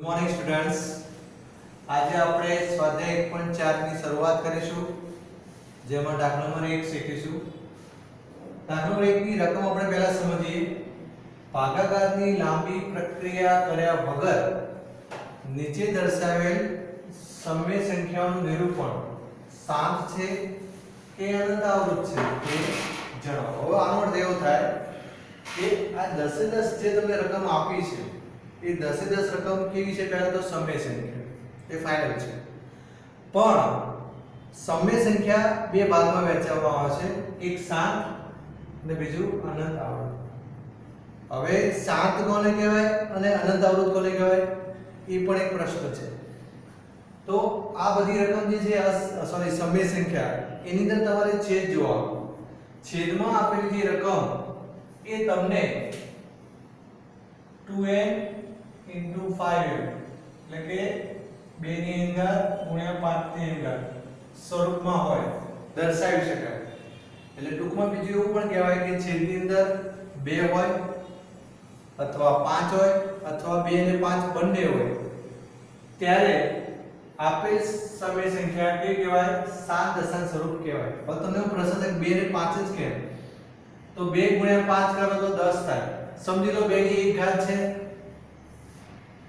Morning students, આજે આપણે સ્વાધ્યાય 1.4 ની શરૂઆત કરીશું, જેમાં દાખલા નંબર 1 શીખીશું. દાખલા નંબર 1 ની રકમ આપણે પહેલા સમજીએ. ભાગાકારની લાંબી પ્રક્રિયા કર્યા વગર નીચે દર્શાવેલ સમય સંખ્યાઓનું નિરૂપણ શાંત છે કે અનંત આવૃત છે તે જણાવો. હવે આનો અર્થ એવો થાય કે આ 10 જે તમને રકમ આપી છે એ 10 રકમ કેવી છે? પહેલા તો સમય સંખ્યા એ ફાઇનલ છે, પણ સમય સંખ્યા બે ભાગમાં વહેંચવામાં આવે છે, એક શાંત અને બીજું અનંત આવૃત. હવે શાંત કોને કહેવાય અને અનંત આવૃત કોને કહેવાય એ પણ એક પ્રશ્ન છે. તો આ બધી રકમ જે છે સોરી સમય સંખ્યા એની અંદર તમારે છેદ જોવાનો. છેદમાં આપેલી જે રકમ એ તમને 2n into 5n એટલે કે 2 ની અંદર ગુણ્યા 5 ની અંદર સ્વરૂપમાં હોય દર્શાવી શકાય. એટલે ટૂંકમાં બીજું એવું પણ કહેવાય કે છેદની અંદર 2 હોય અથવા 5 હોય અથવા 2 અને 5 બંને હોય ત્યારે આપેલ સમય સંખ્યા કે કહેવાય શાંત દશાંશ સ્વરૂપ કહેવાય. હવે તમને હું પ્રશ્ન છે 2 ને 5 જ કેમ? તો 2 ગુણ્યા 5 કરો તો 10 થાય. સમજી લો 2 ની 1 ઘાત છે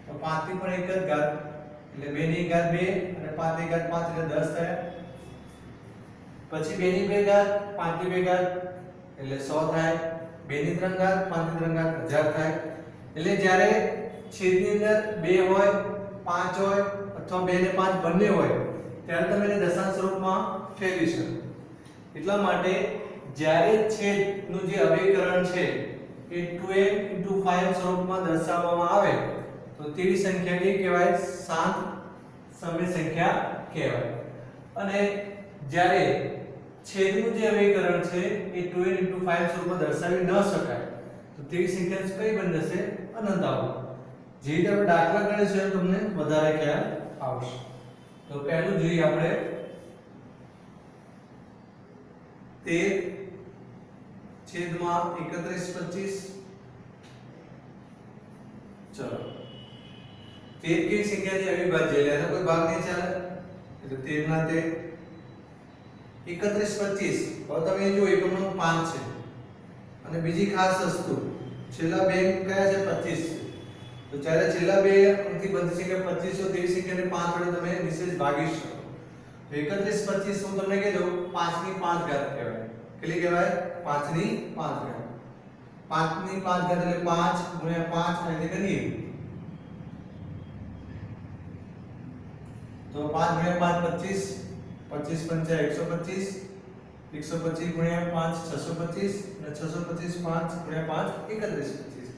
તો 5 ની પણ 1 જ ઘાત એટલે 2 ની 1 ઘાત 2 અને 5 ની 1 ઘાત 5 એટલે 10 થયા. પછી 2 ની 2 ઘાત 5 ની 2 ઘાત એટલે 100 થાય. 2 ની 3 ઘાત 5 ની 3 ઘાત 1000 થાય. એટલે જ્યારે છેદની અંદર 2 હોય 5 હોય અથવા 2 ને 5 બંને હોય ત્યારે તમે એને દશાંશ સ્વરૂપમાં ફેરવી શકો. એટલા માટે જ્યારે છેદનું જે અભિકરણ છે એ 2n into 5 સ્વરૂપમાં દર્શાવવામાં આવે તો તેવી સંખ્યા કે કહેવાય શાંત સમય સંખ્યા કહેવાય. અને જ્યારે છેદનું જે અભિકરણ છે એ 2n into 5 સ્વરૂપમાં દર્શાવી ન શકાય તો તેવી સંખ્યા કઈ બની જશે? અનંત આવૃત. જે રીતે આપણે દાખલા ગણીશું તમને વધારે ખ્યાલ આવશે. તો પહેલું જોઈએ આપણે 13 છેદમાં 31/25. ચલો 13 કેવી સંખ્યા છે? અવિભાજ્ય એટલે એનો કોઈ ભાગ નહીં ચાલે એટલે 13 ના 13 31/25. હવે તમે જો એકમનો 5 છે અને બીજી ખાસ વસ્તુ છેલ્લા બે કયા છે? 25. તો જ્યારે છેલ્લા બે અંકથી બનતી સંખ્યા 25 હોય તેવી સંખ્યાને 5 વડે તમે નિશેષ ભાગી શકો. તો 31/25 હું તમને કહી દઉં 5 ની 5 ઘાત કહેવાય. કેટલી કહેવાય? 5 ની 5 ઘાત. 5 ની 5 ઘાત એટલે 5 ગુણ્યા 5 એટલે કરીએ તો 5 ગુણ્યા 5 25, 25 પંચા 125, 125 ગુણ્યા 5 625 અને 625 5 ગુણ્યા 5 31/25.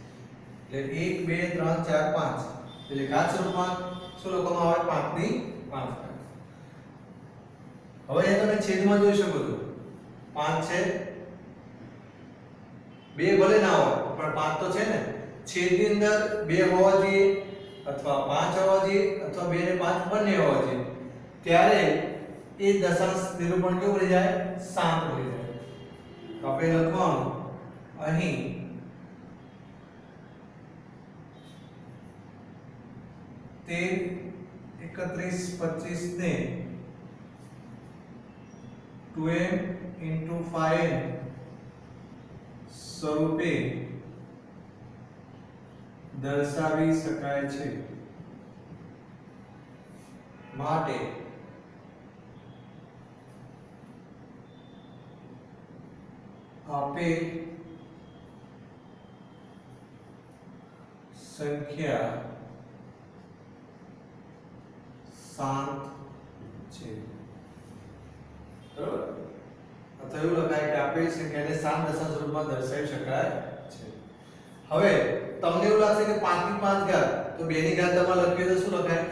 એટલે 1 2 3 4 5 એટલે ઘાત સ્વરૂપમાં શું લખવામાં આવે? 5 ની 5 ઘાત. હવે અહીં તમે છેદમાં જોઈ શકો છો 5 છે, 2 ભલે ના હોય પણ 5 તો છે ને. છેદની અંદર 2 હોવા જોઈએ અથવા 5 હોવા જોઈએ અથવા 2 ને 5 બંને હોવા જોઈએ ત્યારે એ દશાંશ નિરૂપણ કેવું બની જાય? શાંત બની જાય. તો આપણે લખવાનું અહીં 31/25 ને 2n into 5n સ્વરૂપે દર્શાવી શકાય છે. માટે આપેલ સંખ્યા શાંત છે. બરાબર? અથવા એવું લખાય કે આપેલ સંખ્યાને શાંત દશાંશ સ્વરૂપમાં દર્શાવી શકાય છે. હવે તમને એવું લાગશે કે 5 ની 5 ઘાત તો 2 ની ઘાત તમારે લખીએ તો શું લખાય?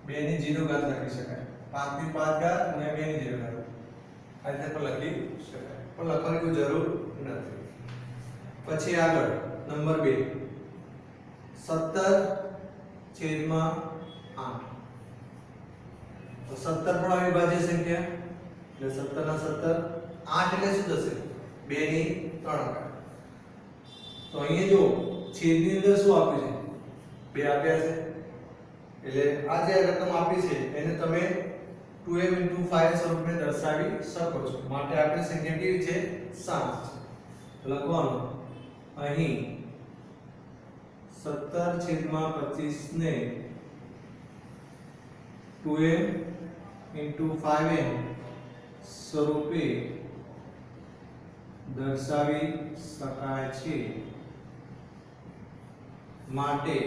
2 ની 0 ઘાત લખી શકાય. 5 ની 5 ઘાત અને 2 ની 0 ઘાત આ રીતે પણ લખી શકાય, પણ લખવાની કોઈ જરૂર નથી. પછી આગળ નંબર 2 17 છેદમાં 8. તો 17 પણ અવિભાજ્ય સંખ્યા એટલે 17 ના 17 8 એટલે શું થશે? 2 ની 3 ઘાત. તો અહીંયા જો છેદની અંદર શું આપ્યું છે? 2 આપ્યા છે એટલે આ જે રકમ આપી છે એને તમે 2m * 5 સ્વરૂપે દર્શાવી શકો છો. માટે આપણી સંખ્યા કેવી છે? 7 છે. લખવાનું અહીં 17/25 ને 2m * 5n સ્વરૂપે દર્શાવી શકાય છે. માટે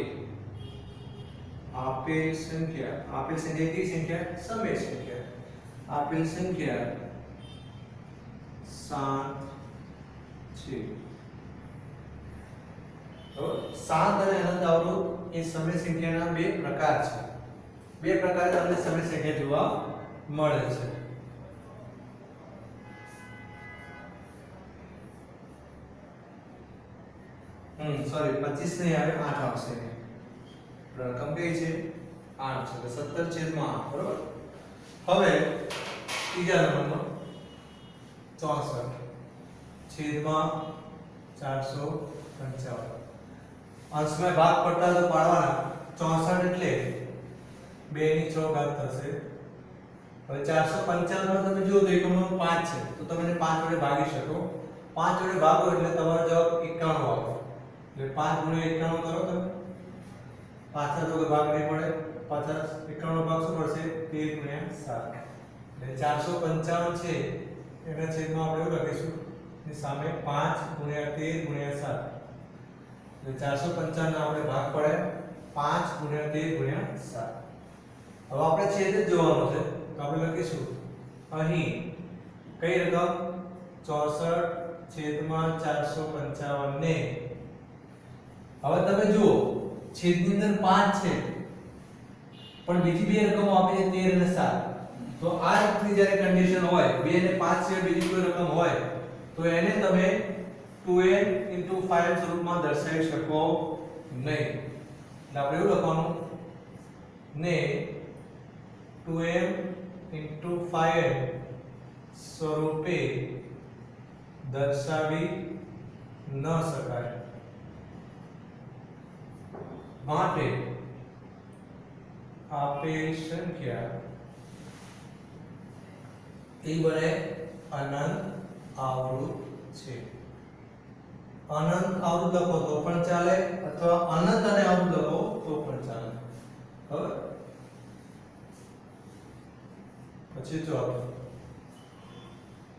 આપેલ સંખ્યા કઈ સંખ્યા? સમય સંખ્યા. આપેલ સંખ્યા 7 છે. તો 7 અને અનંત અવરોધ એ સમય સંખ્યાના બે પ્રકાર છે. બે પ્રકારે તમને સમય સંખ્યા જોવા મળે છે. સોરી 25 નહીં આવે, 8 આવશે. રકમ કઈ છે? 8 છે. 17/8 બરોબર. હવે ત્રીજા નંબરમાં 64/455 અંશમાં ભાગ પડતા તો પાડવાના. 64 એટલે 2 ની 6 ઘાત થશે. હવે 455 માં તમે જુઓ તો એકમનો 5 છે, તો તમે 5 વડે ભાગી શકો. 5 વડે ભાગો એટલે તમારો જવાબ 91 આવે. એટલે 5 * 91 કરો તમે. પાછળ તો ભાગ નહીં પડે. પાછળ 91 ભાગ શું પડશે? 13 * 7. એટલે 455 છે એના છેદમાં આપણે એવું લખીશું ની સામે 5 * 13 * 7. એટલે 455 ના આપણે ભાગ પડે 5 * 13 * 7. હવે આપણે છેદ જ જોવાનો છે તો આપણે લખીશું અહીં કઈ રકમ? 64/455 ને. હવે તમે જુઓ છેદની અંદર 5 છે પણ બીજી બે રકમો આપી છે 13 અને 7. તો આ રીતની જ્યારે કન્ડિશન હોય 2 અને 5 સિવાય બીજી કોઈ રકમ હોય તો એને તમે 2n * 5 સ્વરૂપમાં દર્શાવી શકો નહીં. એટલે આપણે એવું લખવાનું ને 2m * 5n સ્વરૂપે દર્શાવી ન શકાય. માટે આપેલ સંખ્યા એ બને અનંત આવૃત છે. અનંત આવૃત લખો તો પણ ચાલે અથવા અનંત અને આવૃત લખો તો પણ ચાલે. હવે પછી જો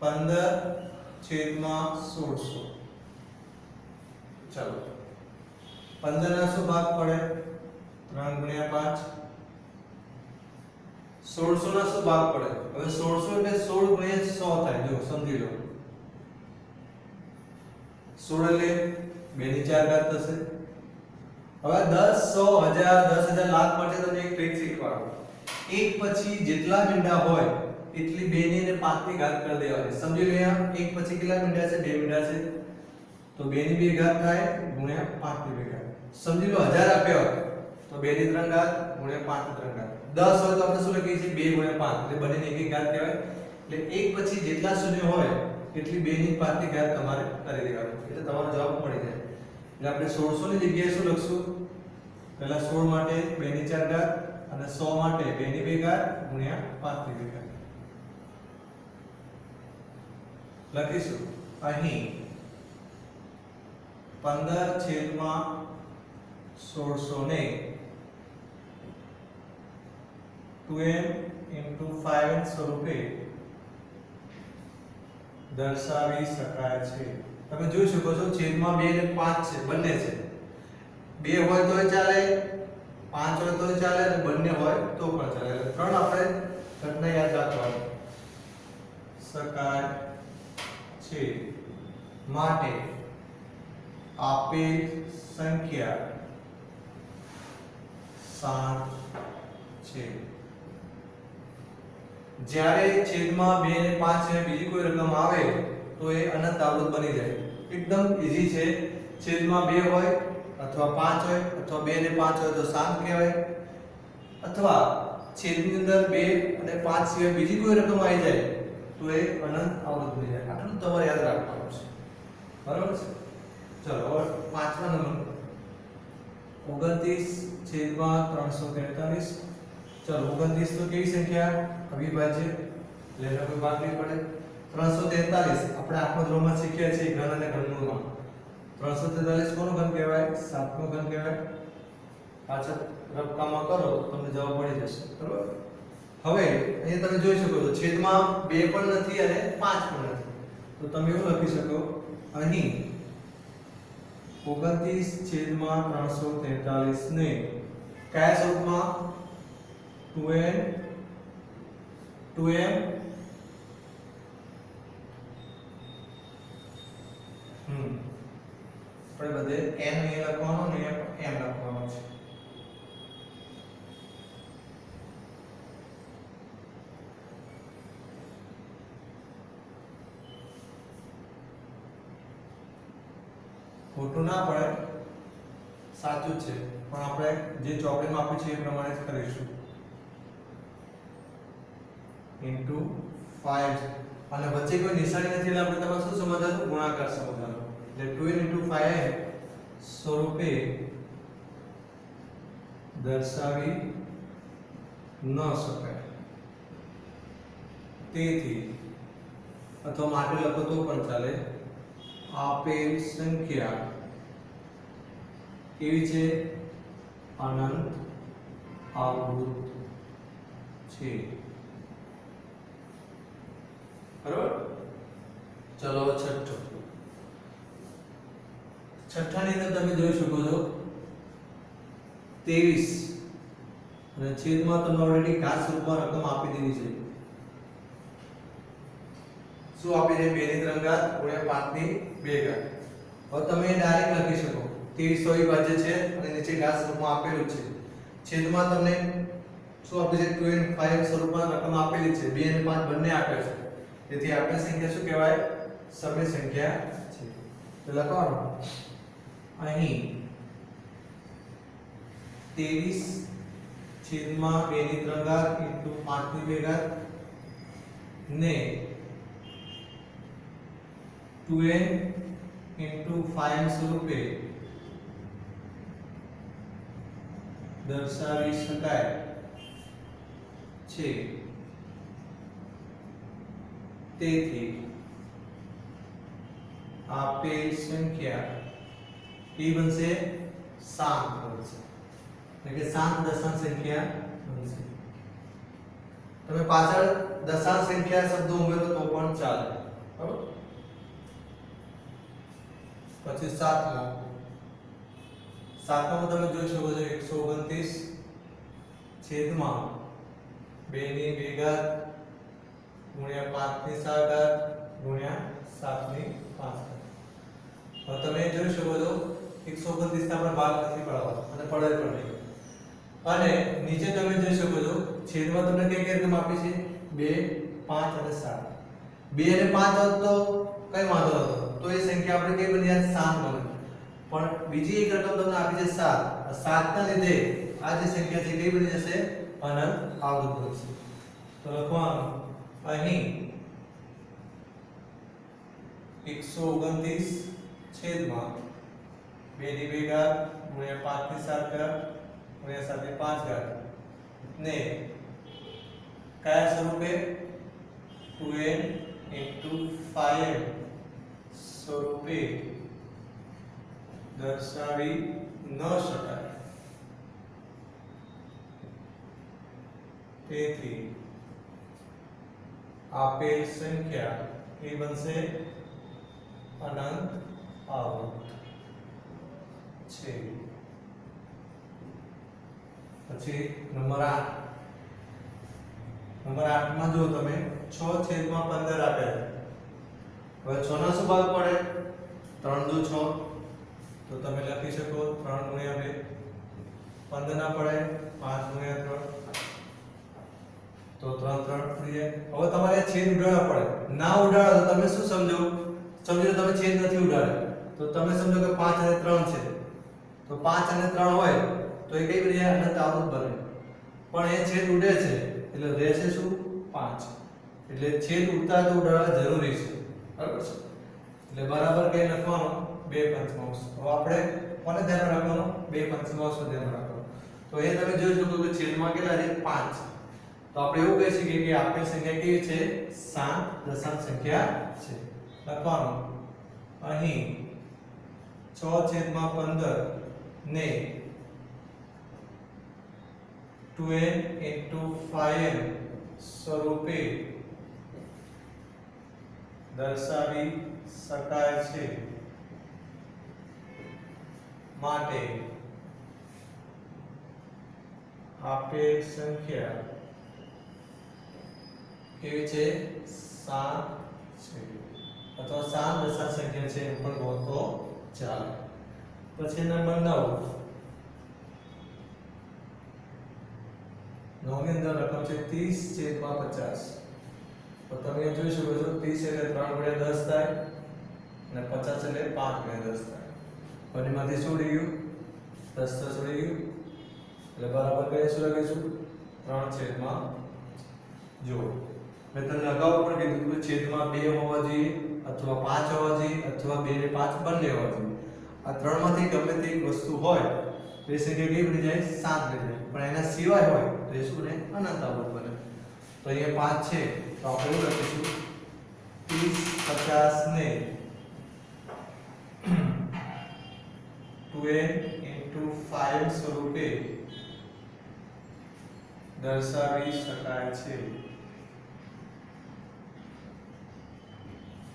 15/1600 ચાલો 15 ના શું ભાગ પડે? 3 * 5. 1600 ના શું ભાગ પડે? હવે 1600 એટલે 16 * 100 થાય. જો સમજી લો 16 એટલે 2 ની 4 ઘાત થશે. હવે 10 100 1000 10000 લાખ માટે તમને એક ટ્રીક શીખવાડું. એક પછી જેટલા મીંડા હોય એટલી 2 ની અને 5 ની ઘાત કરી દેવાની. સમજી લો અહીંયા એક પછી કેટલા મીંડા છે? 2 મીંડા છે તો 2 ની 2 ઘાત થાય ગુણ્યા 5 ની 2 ઘાત. સમજી લો 1000 આપ્યા હોય તો 2 ની 3 ઘાત ગુણ્યા 5 ની 3 ઘાત. 10 હોય તો આપણે શું લખીએ છીએ? 2 * 5 એટલે બંનેની એક એક ઘાત કહેવાય. એટલે એક પછી જેટલા શૂન્ય હોય એટલી 2 ની 5 ની ઘાત તમારે કરી દેવાની. એટલે તમારો જવાબ મળી જાય. એટલે આપણે 1600 ની જગ્યાએ શું લખશું? પહેલા 16 માટે 2 ની 4 ઘાત અને 100 માટે 2 ની 2 ઘાત ગુણ્યા 5 ની 2 ઘાત લખીશું. અહીં 15/1600 ને 2m * 5n સ્વરૂપે દર્શાવી શકાય છે. તમે જોઈ શકો છો છેદમાં 2 અને 5 છે, બંને છે. 2 હોય તોય ચાલે, 5 હોય તોય ચાલે અને બંને હોય તો પણ ચાલે. એટલે ત્રણ આપણે ઘટના યાદ રાખવાની શકાય છે. માટે આપેલ સંખ્યા 7 છે. જ્યારે છેદમાં 2 અને 5 છે બીજી કોઈ રકમ આવે તો એ અનંત આવૃત બની જાય. એકદમ ઈઝી છે. છેદમાં 2 હોય અથવા 5 હોય અથવા 2 અને 5 હોય તો 7 કહેવાય, અથવા છેદની અંદર 2 અને 5 સિવાય બીજી કોઈ રકમ આવી જાય તો એ અનંત આવૃત બની જાય. આટલું તમારે યાદ રાખવાનું છે. બરાબર છે? ચલો હવે પાંચમા નંબર 29/343. चलो 29 तो केवी संख्या अविभाज्य એટલે એનો કોઈ ભાગ નહીં પડે 343 આપણે આખો ધ્રુવમાં શીખ્યા છે ઘન અને ઘનમૂળમાં 343 કોનો ઘન કહેવાય 7 નો ઘન કહેવાય પાછળ રફકામાં કરો તો તમને જવાબ મળી જશે બરાબર હવે અહીંયા તમે જોઈ શકો છો છેદમાં 2 પણ નથી અને 5 પણ નથી તો તમે એવું લખી શકો અહીં 29/343 ને કયા સ્વરૂપમાં 2n 2m આપણે બધે n અહીં લખવાનો ને m લખવાનો છે ખોટું ના પડે સાચું છે પણ આપણે જે ચોપડીમાં આપ્યું છે એ પ્રમાણે જ કરીશું into 5 અને વચ્ચે કોઈ નિશાની નથી એટલે આપણે તમારે શું સમજવાનું ગુણાકાર સમજવાનો એટલે 2n into 5m સ્વરૂપે દર્શાવી ન શકાય તેથી અથવા માટે લખો તો પણ ચાલે આપેલ સંખ્યા કેવી છે અનંત આવૃત છે બરાબર ચલો છઠ્ઠાની અંદર તમે જોઈ શકો છો 23 અને છેદમાં તમને ઓલરેડી ઘાત સ્વરૂપમાં રકમ આપી દીધી છે શું આપી છે 2 ની 3 ઘાત ગુણ્યા 5 ની 2 ઘાત હવે તમે ડાયરેક્ટ લખી શકો 23 અવિભાજ્ય છે અને નીચે ઘાત સ્વરૂપમાં આપેલું છે છેદમાં તમને શું આપ્યું છે 2 અને 5 સ્વરૂપમાં રકમ આપેલી છે 2 અને 5 બંને આપેલ છે તેથી આપેલ સંખ્યા શું કહેવાય સમય સંખ્યા છે તો લખવાનું અહીં 23 છેદમાં 2 ની 3 ઘાત into 5 ની 2 ઘાત ને 2n into 5 સ્વરૂપે દર્શાવી શકાય છે તેથી આપેલ સંખ્યા એ બનશે શાંત બનશે એટલે કે શાંત દશાંશ સંખ્યા બનશે તમે પાછળ દશાંશ સંખ્યા શબ્દ ઉમેરો તો પણ ચાલે બરાબર પછી સાતમો તમે જોઈ શકો છો 129 છેદમાં 2 ની 2 ઘાત ગુણ્યા 5 ની 7 ઘાત ગુણ્યા 7 ની 5 ઘાત હવે તમે જોઈ શકો છો 129 ના આપણે ભાગ નથી પાડવાનો અને પડે પણ નહીં અને નીચે તમે જોઈ શકો છો છેદમાં તમને કઈ કઈ રકમ આપી છે 2 5 અને 7 2 અને 5 હોત તો કઈ વાંધો નતો તો એ સંખ્યા આપણે કઈ બની જાય 7 બને પણ બીજી એક રકમ તમને આપી છે 7 7 ના લીધે આ જે સંખ્યા છે કઈ બની જશે અનંત આવૃત બનશે તો લખવાનું અહીં 129 છેદમાં 2 ની 2 ઘાત ગુણ્યા 5 ની 7 ઘાત ગુણ્યા 7 ની 5 ઘાત ને કયા સ્વરૂપે 2n into 5m સ્વરૂપે દર્શાવી ન શકાય તેથી આપેલ સંખ્યા એ બનશે અનંત આવૃત છે પછી નંબર 8 માં જો તમે 6/15 આપે હવે 6 ના શું ભાગ પડે 3 દુ 6 તો તમે લખી શકો 3 ગુણ્યા 2 15 ના પડે 5 ગુણ્યા 3 તો 3 3 પડી જાય હવે તમારે છેદ ઉડાડવા પડે ના ઉડાડો તો તમે શું સમજો તમે છેદ નથી ઉડાડ્યો તો તમે સમજો કે 5 અને 3 છે તો 5 અને 3 હોય તો એ કઈ બની જાય અનંત આવૃત બને પણ એ છેદ ઉડે છે એટલે રહેશે શું 5 એટલે છેદ ઉડતા તો ઉડાડવા જરૂરી છે બરાબર છે એટલે બરાબર કઈ લખવાનું 2/5 હવે આપણે કોને ધ્યાનમાં રાખવાનું? બે પંચમાંશો ધ્યાનમાં રાખવાનું. તો એ તમે જોઈ શકો કે છેદમાં કેટલા છે? 5. તો આપણે એવું કહી શકીએ કે આપેલ સંખ્યા કેવી છે? 7 દશાંશ સંખ્યા છે. લખવાનું અહીં 6/15 ને 2n into 5n સ્વરૂપે દર્શાવી શકાય છે. માટે આપેલ સંખ્યા કેવી છે? 7 છે અથવા 7 દશાંશ સંખ્યા છે એમ પણ કહો તો ચાલે. પછી નંબર 9. 9 ની અંદર રકમ છે 30/50. તો તમે જોઈ શકો છો 30 એટલે 3 × 10 થાય અને 50 એટલે 5 × 10 થાય. બંનેમાંથી શું ઉડી ગયું? 10 10 ઉડી ગયું એટલે બરાબર કઈ શું લખીશું? 3/5. જો મેં તમને અગાઉ પણ કીધું કે છેદમાં 2 હોવા જોઈએ અથવા 5 હોવા જોઈએ અથવા 2 ને 5 બંને હોવા જોઈએ. આ ત્રણમાંથી ગમે તે એક વસ્તુ હોય તો એ સંખ્યા કેવી બની જાય? 7 બની જાય. પણ એના સિવાય હોય તો એ શું ને? અનંત આવૃત બને. તો અહીંયા 5 છે તો આપણે એવું લખીશું 30/50 ને 2n into 5 સ્વરૂપે દર્શાવી શકાય છે.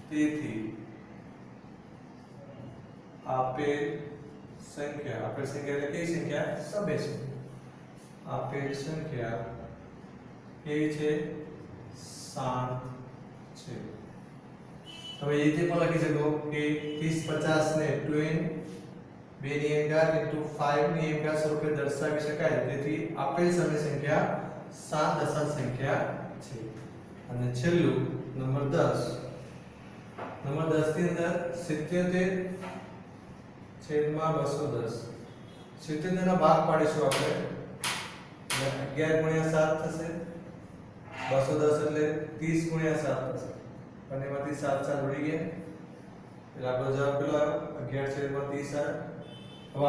તેથી આપેલ સંખ્યા એટલે કઈ સંખ્યા? સબે સંખ્યા. આપેલ સંખ્યા કેવી છે? 7 છે. તમે એ રીતે પણ લખી શકો કે 30/50 ને 2n 2 ની ઘાત into 5 ની ઘાત સ્વરૂપે દર્શાવી શકાય. તેથી આપેલ સબે સંખ્યા 7 દશાંશ સંખ્યા છે. અને છેલ્લું નંબર 10. નંબર 10 ની અંદર 77/210. 77 ના ભાગ પાડીશું આપણે એટલે 11 × 7 થશે. 210 એટલે 30 × 7 થશે. અને એમાંથી 7 7 ઉડી ગયા એટલે આપણો જવાબ કેટલો આવ્યો? 11/30 આવ્યો. હવે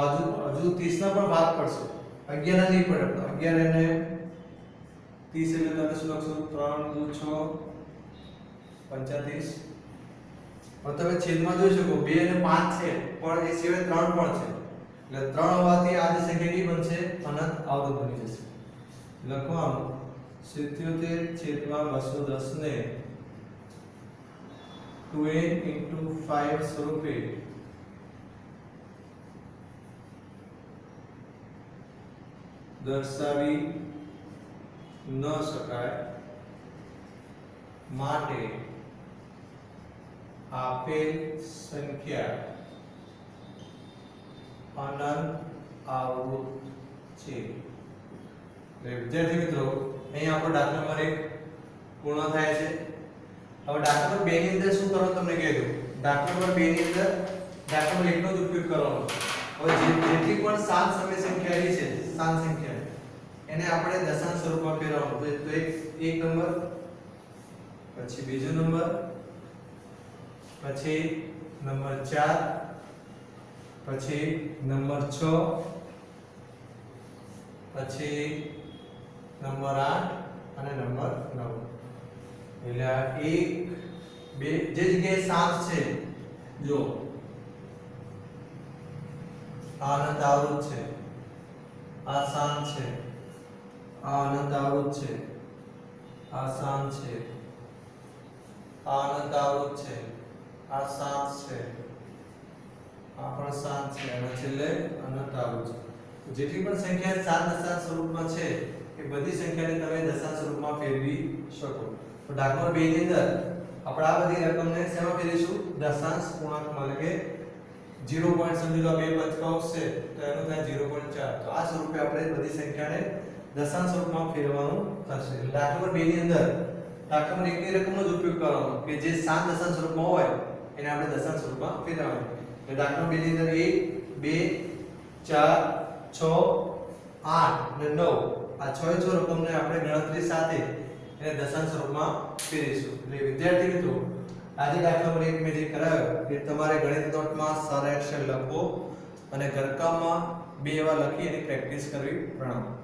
હજુ 30 ના પણ ભાગ પડશે. 11 ના નહીં પડે તો 11 ને 30 એટલે તમે શું લખશો? 3 × 6 35. પણ તમે છેદમાં જોઈ શકો 2 અને 5 છે પણ એ સિવાય 3 પણ છે. એટલે 3 હોવાથી આ જે સંખ્યા કેવી બનશે? અનંત આવૃત બની જશે. લખવાનું 77/210 ને 2n into 5 સ્વરૂપે દર્શાવી ન શકાય. માટે આપેલ સંખ્યા અનંત આવૃત છે. વિદ્યાર્થી મિત્રો અહીં આપણો દાખલા નંબર 1 પૂર્ણ થાય છે. હવે દાખલા નંબર 2 ની અંદર શું કરવાનું તમને કહી દઉં. દાખલા નંબર 2 ની અંદર દાખલા નંબર 1 નો જ ઉપયોગ કરવાનો. હવે જેટલી પણ સાત સમય સંખ્યા આવી છે, સાત સંખ્યા એને આપણે દશાંશ સ્વરૂપમાં ફેરવવાનું. તો એક નંબર, પછી બીજો નંબર, પછી નંબર 4, પછી નંબર 6, પછી નંબર 8 અને નંબર 9. એટલે આ 1 2 જે જગ્યાએ 7 છે, જો આ અનંત આવૃત છે, આ શાંત છે, આ અનંત આવૃત છે, આ શાંત છે, આ અનંત આવૃત છે, આ શાંત છે, આ પણ શાંત છે અને છેલ્લે અનંત આવૃત છે. જેટલી પણ સંખ્યા સાત દશાંશ સ્વરૂપમાં છે એ બધી સંખ્યાને તમે દશાંશ સ્વરૂપમાં ફેરવી શકો. તો દાખલા 2 ની અંદર આપણે આ બધી રકમને શેમાં ફેરવીશું? દશાંશ પૂર્ણાંકમાં. એટલે કે 0 પોઈન્ટ સમજી લો 2 પંચમાંશ છે તો એનું થાય 0.4. તો આ સ્વરૂપે આપણે બધી સંખ્યાને દશાંશ સ્વરૂપમાં ફેરવવાનું થશે. એટલે દાખલા 2 ની અંદર દાખલા 1 ની રકમનો જ ઉપયોગ કરવાનો કે જે સાત દશાંશ સ્વરૂપમાં હોય એને આપણે દશાંશ સ્વરૂપમાં ફેરવવાનું. એટલે દાખલા 2 ની અંદર 1 2 4 6 8 અને 9 આ 6 રકમને આપણે ગણતરી સાથે એને દશાંશ સ્વરૂપમાં ફેરવીશું. એટલે વિદ્યાર્થી મિત્રો આજે દાખલા નંબર 1 મેં જે કરાવ્યો એ તમારે ગણિત નોટમાં સારા અક્ષર લખવો અને ઘરકામમાં 2 એવા લખી એની પ્રેક્ટિસ કરવી. પ્રણામ.